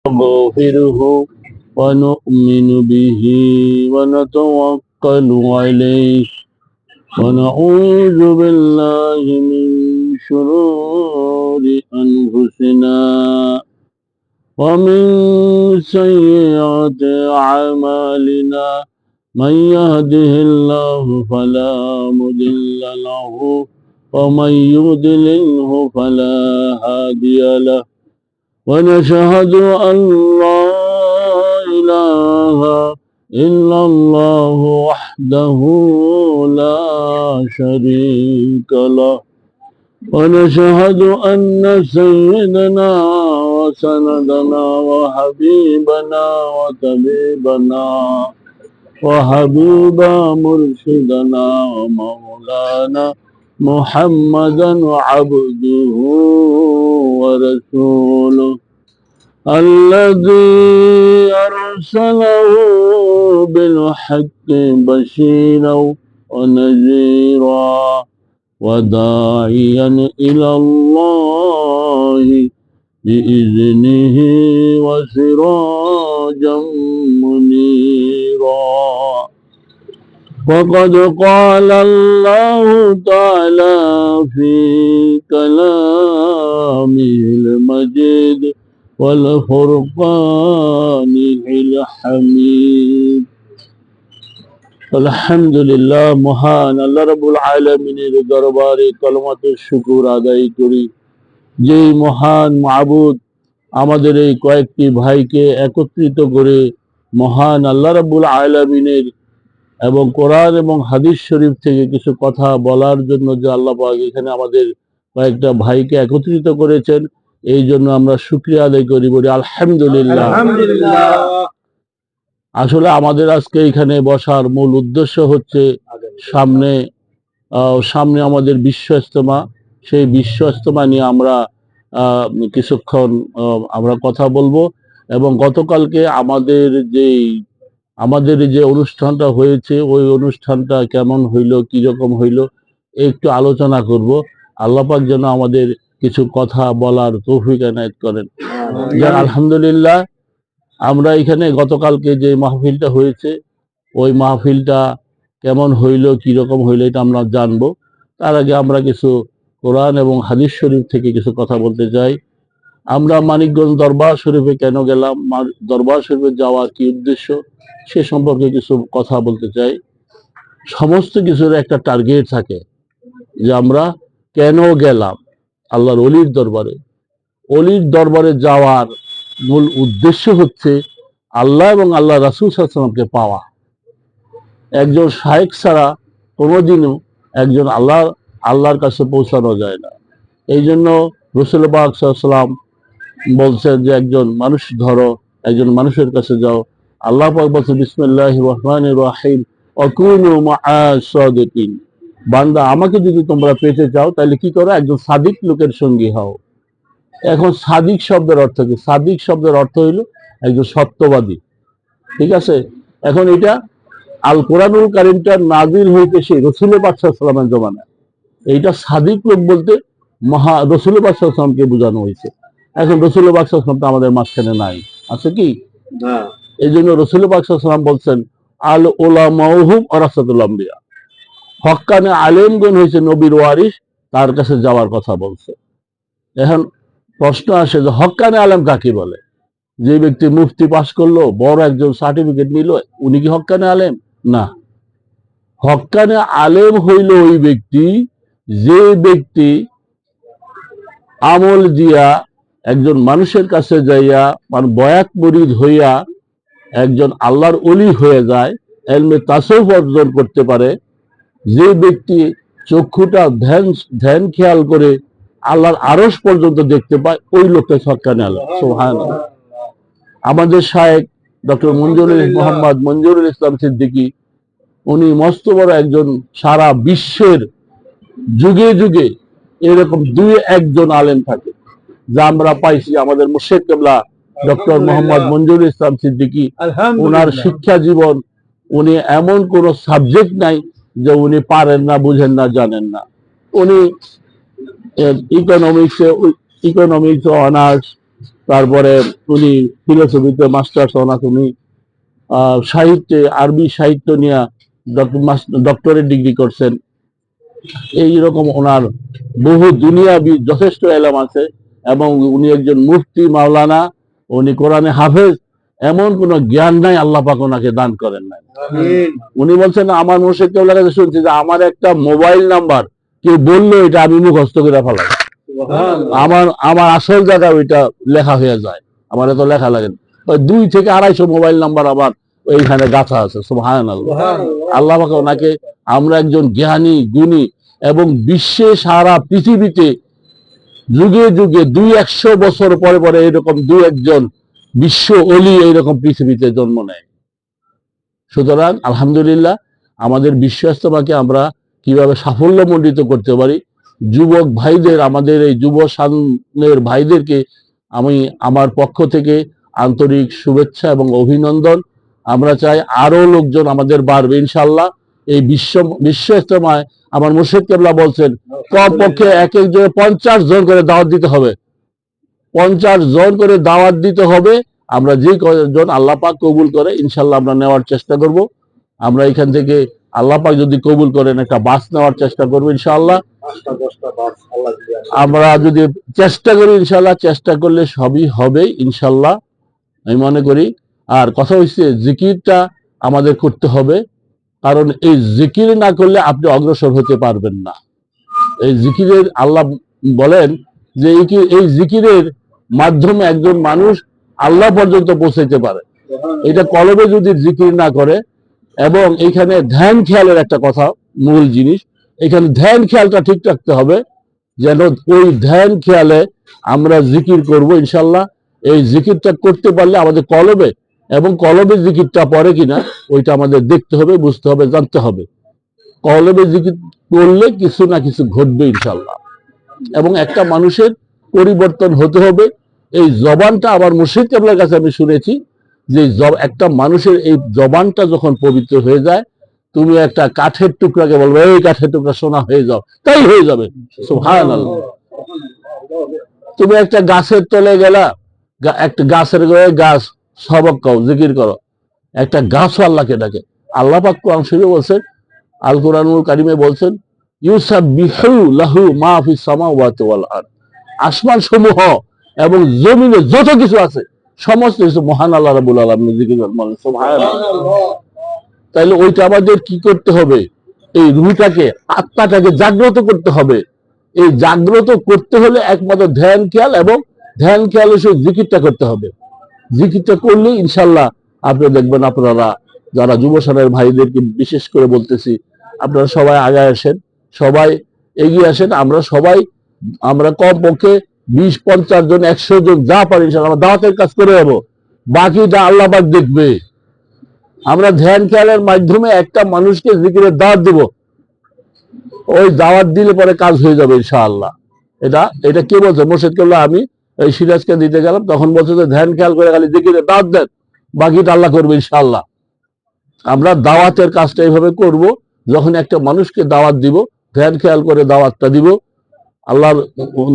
ونستغفره ونؤمن به ونتوكل عليه ونعوذ بالله من شرور أنفسنا ومن سيئات أعمالنا من يهده الله فلا مضل له ومن يضلله فلا هادي له ونشهد أن لا إله إلا الله وحده لا شريك له ونشهد أن سيدنا وسندنا وحبيبنا وطبيبنا وحبيب مرشدنا ومولانا محمدا عبده ورسوله الذي أرسله بالحق بشيرا ونذيرا وداعيا إلى الله بإذنه وسراجا منيرا وقد قال الله تعالى في كلامه المجيد والفرقان الحميد আলহামদুলিল্লাহ। মহান আল্লাহ রাব্বুল আলামিনের দরবারে কলমাতুর শুকর আদায় করি, যেই মহান মাবুদ আমাদের এই কয়েকটি ভাইকে একত্রিত করে মহান আল্লাহ রাব্বুল আলামিনের এবং কোরআন এবং হাদিস শরীফ থেকে কিছু কথা বলার জন্য যে আল্লাহ পাক এখানে আমাদের কয়েকটা ভাইকে একত্রিত করেছেন, এই জন্য আমরা শুকরিয়া আদায় করি, বলি আলহামদুলিল্লাহ। আসলে আমাদের আজকে এখানে বসার মূল উদ্দেশ্য হচ্ছে সামনে আমাদের বিশ্ব ইজতেমা। সেই বিশ্ব ইজতেমা নিয়ে আমরা কিছুক্ষণ আমরা কথা বলবো, এবং গতকালকে আমাদের যে অনুষ্ঠানটা হয়েছে ওই অনুষ্ঠানটা কেমন হইলো, কিরকম হইলো একটু আলোচনা করব। আল্লাহ পাক যেন আমাদের কিছু কথা বলার তৌফিক এনায়েত করেন। আলহামদুলিল্লাহ, আমরা এখানে গতকালকে যে মাহফিলটা হয়েছে ওই মাহফিলটা কেমন হইলো, কিরকম হইলো এটা আমরা জানবো। তার আগে আমরা কিছু কোরআন এবং হাদিস শরীফ থেকে কিছু কথা বলতে চাই। আমরা মানিকগঞ্জ দরবার শরীফে কেন গেলাম, দরবার শরীফে যাওয়ার কি উদ্দেশ্য, সে সম্পর্কে কিছু কথা বলতে চাই। সমস্ত কিছুর একটা টার্গেট থাকে যে আমরা কেন গেলাম আল্লাহর অলির দরবারে। অলির দরবারে যাওয়ার মূল উদ্দেশ্য হচ্ছে আল্লাহ এবং আল্লাহ রাসূল সাল্লাল্লাহু আলাইহি ওয়াসাল্লামকে পাওয়া। একজন শায়েখ ছাড়া কোনোদিনও একজন আল্লাহর কাছে পৌঁছানো যায় না। এই জন্য রাসূল পাক সাল্লাল্লাহু আলাইহি ওয়াসাল্লাম বলছেন যে একজন মানুষ ধরো, একজন মানুষের কাছে যাও। আল্লাহ পাক বলছেন বিসমিল্লাহির রহমানির রহিম ওয়াকুনু মাআস সাদিকিন। বান্দা, আমাকে যদি তোমরা পেতে চাও তাহলে কি করো, একজন সাদিক লোকের সঙ্গী হও। এখন সাদিক শব্দের অর্থ কি? সাদিক শব্দের অর্থ হইল একজন সত্যবাদী, ঠিক আছে। এখন এটা আল কোরআনুল কারীমটা নাযিল হইতে সেই রাসূল পাক সাল্লাল্লাহু আলাইহি ওয়াসাল্লামের জমানায়। এইটা সাদিক লোক বলতে রাসূল পাক সাল্লাল্লাহু আলাইহি ওয়াসাল্লামকে বোঝানো হয়েছে। এখন রাসূল পাক সাল্লাল্লাহু আলাইহি ওয়াসাল্লাম তো আমাদের মাঝখানে নাই, আছে কি? এই জন্য রাসূল পাক সাল্লাল্লাহু আলাইহি ওয়াসাল্লাম বলছেন আল উলামাউহুম ওয়ারাসাতুল আম্বিয়া। হক্কানে আলেমগণ হয়েছে নবীর ওয়ারিস, তার কাছে যাওয়ার কথা বলছে। এখন প্রশ্ন আসে যে হক্কানে আলেম কাকে বলে? যে ব্যক্তি মুফতি পাস করলো, বড় একজন সার্টিফিকেট নিল, উনি কি হক্কানে আলেম? না। হক্কানে আলেম হইল ওই ব্যক্তি যে ব্যক্তি আমল দিয়া একজন মানুষের কাছে যাইয়া মানে বয়াত মুরিদ হইয়া একজন আল্লাহর ওলি হয়ে যায়, এলমে তাসাউফ অর্জন করতে পারে। যে ব্যক্তি চক্ষুটা ধ্যান খেয়াল করে আল্লাহর আরশ পর্যন্ত দেখতে পায়, ওই লোকটা হক্কানে আলেম। সুবহানাল্লাহ। আমাদের শায়েখ ডক্টর মোহাম্মদ মঞ্জুরুল ইসলাম সিদ্দিকী, উনি মস্ত বড় একজন, সারা বিশ্বের যুগে যুগে এরকম দুই একজন আলেম থাকে যা আমরা পাইছি। আমাদের মুর্শিদ কিবলা ডক্টর মোহাম্মদ মঞ্জুরুল ইসলাম সিদ্দিকী, ওনার শিক্ষা জীবন, উনি এমন কোন সাবজেক্ট নাই যে উনি পারেন না, বুঝেন না, জানেন না। উনি ইকোনমিক্স অনার্স, তারপরে উনি ফিলোসফিতে মাস্টার্স অনার্স, উনি সাহিত্যে আরবি সাহিত্য নিয়ে ডক্টরেট ডিগ্রি করছেন। এইরকম ওনার বহু দুনিয়াবি যথেষ্ট এলাম আছে, এবং উনি একজন মুফতি মাওলানা, উনি কোরআনে হাফেজ, এমন কোন জ্ঞান নাই আল্লাহ পাক ওনাকে দান করেন নাই। উনি বলছেন আমার মুর্শিদ কেবলার কাছে শুনছি যে আমার একটা মোবাইল নাম্বার কেউ বললো এটা আমি মুখস্থ করে ফেলাই, আমার আমার আসল জায়গা ওইটা লেখা হয়ে যায়, আমার এত লেখা লাগে না। 200 থেকে 250 মোবাইল নাম্বার আমার এইখানে গাথা আছে। সুবহানাল্লাহ। আল্লাহ পাক ওনাকে, আমরা একজন জ্ঞানী গুণী এবং বিশ্বে সারা পৃথিবীতে যুগে যুগে 200 বছর পরে পরে এরকম 2-1 জন বিশ্ব অলি এইরকম পৃথিবীতে জন্ম নেয়। সুতরাং আলহামদুলিল্লাহ, আমাদের বিশ্ব ইজতেমাকে আমরা কিভাবে সাফল্যমণ্ডিত করতে পারি, যুবক ভাইদের, আমাদের এই যুব সামনের ভাইদেরকে আমি আমার পক্ষ থেকে আন্তরিক শুভেচ্ছা এবং অভিনন্দন। আমরা চাই আরো লোকজন আমাদের বাড়বে ইনশাল্লাহ। এই বিশ্ব ইজতেমায় আমার মুর্শিদ কেবলা বলছেন কমপক্ষে এক একজনে 50 জন করে দাওয়াত দিতে হবে, 50 জন করে দাওয়াত দিতে হবে। আমরা যে কয়েকজন আল্লাহ পাক কবুল করে ইনশাল্লাহ আমরা নেওয়ার চেষ্টা করব। আমরা এখান থেকে আল্লাহ পাক যদি কবুল করেন একটা বাস নেওয়ার চেষ্টা করবো ইনশাআল্লাহ। আমরা যদি চেষ্টা করি ইনশাআল্লাহ, চেষ্টা করলে সবই হবে ইনশাআল্লাহ, আমি মনে করি। আর কথা হচ্ছে জিকিরটা আমাদের করতে হবে, কারণ এই জিকির না করলে আপনি অগ্রসর হতে পারবেন না। এই জিকিরের আল্লাহ বলেন যে এই জিকিরের মাধ্যমে একজন মানুষ আল্লাহ পর্যন্ত পৌঁছাইতে পারে। এটা কলবে যদি জিকির না করে, এবং এখানে ধ্যান খেয়ালের একটা কথা মূল জিনিস, এখানে ধ্যান খেয়ালটা ঠিক রাখতে হবে, যেন ওই ধ্যান খেয়ালে আমরা জিকির করব ইনশাল্লাহ। এই জিকিরটা করতে পারলে আমাদের কলবে, এবং কলবে জিকিরটা পড়ে কিনা ওইটা আমাদের দেখতে হবে, বুঝতে হবে, জানতে হবে। কলবে জিকির করলে কিছু না কিছু ঘটবে ইনশাল্লাহ, এবং একটা মানুষের পরিবর্তন হতে হবে। এই জবানটা আমার মুর্শিদ কেবলার কাছে আমি শুনেছি যে একটা মানুষের এই জবানটা যখন পবিত্র হয়ে যায়, তুমি একটা কাঠের টুকরাকে বলবে এই কাঠের টুকরা সোনা হয়ে যাও, তাই হয়ে যাবে। সুবহানাল্লাহ। তুমি একটা গাছের তলে গেলা, একটা গাছের গায়ে গাছ সবক কও, জিকির করো, একটা গাছও আল্লাহকে ডাকে। আল্লাহ পাক কোরআন শরীফে বলছেন, আল কোরআনুল কারিমে বলছেন ইউসাব্বিহু লাহু মা ফিস সামাওয়াতি ওয়াল আরদ, আসমান সমূহ এবং জমিনে যত কিছু আছে সমস্ত কিছু মহান আল্লাহ রাব্বুল আলামিনের জিকির করে। সুবহানাল্লাহ। তাইলে ওইটা আমাদের কি করতে হবে, এই রূহটাকে, আত্মাটাকে জাগ্রত করতে হবে। এই জাগ্রত করতে হলে একমাত্র ধ্যান খেয়াল, এবং ধ্যান খেয়াল হিসেবে জিকিরটা করতে হবে। জিকিরটা করলে ইনশাল্লাহ আপনি দেখবেন, আপনারা যারা যুবসনের ভাইদেরকে বিশেষ করে বলতেছি, আপনারা সবাই আগে আসেন, সবাই এগিয়ে আসেন। আমরা কমপক্ষে 20-50 জন, 100 জন যা পারি ইনশাল্লাহ আমরা দাওয়াতের কাজ করে যাবো, বাকিটা আল্লাহ পাক দেখবে। আমরা ধ্যান খেয়ালের মাধ্যমে একটা মানুষকে জিকিরের দাওয়াত দেব, ওই দাওয়াত দিলে পরে কাজ হয়ে যাবে ইনশাআল্লাহ। এটা কে বলছে? মুর্শিদ কেবলা। আমি এই সিরাজকে দিতে গেলাম, তখন বলছে যে ধ্যান খেয়াল করে খালি জিকিরের দাওয়াত দেন, বাকিটা আল্লাহ করবে ইনশাআল্লাহ। আমরা দাওয়াতের কাজটা এইভাবে করব, যখন একটা মানুষকে দাওয়াত দিব, ধ্যান খেয়াল করে দাওয়াতটা দিব, আল্লাহর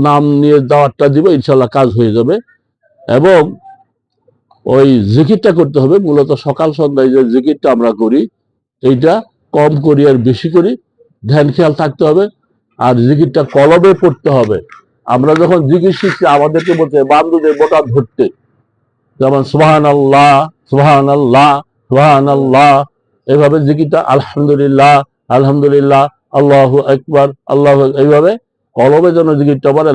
নাম নিয়ে দাওয়াতটা দিব, ইনশাআল্লাহ কাজ হয়ে যাবে। এবং ওই জিকিরটা করতে হবে মূলত সকাল সন্ধ্যায় যে জিকিরটা আমরা করি, এইটা কম করি আর বেশি করি, ধ্যান খেয়াল থাকতে হবে। আর জিকিরটা কলবে পড়তে হবে। আমরা যখন জিকির শিখছি আমাদেরকে বলতে বান্ধবদের বোটা ধরতে, যেমন সুবহানাল্লাহ সুবহানাল্লাহ সুবহানাল্লাহ, এইভাবে জিকিরটা আলহামদুলিল্লাহ আলহামদুলিল্লাহ আল্লাহু আকবার আল্লাহু, এইভাবে কলবে যেন জিকিরটা পড়ে।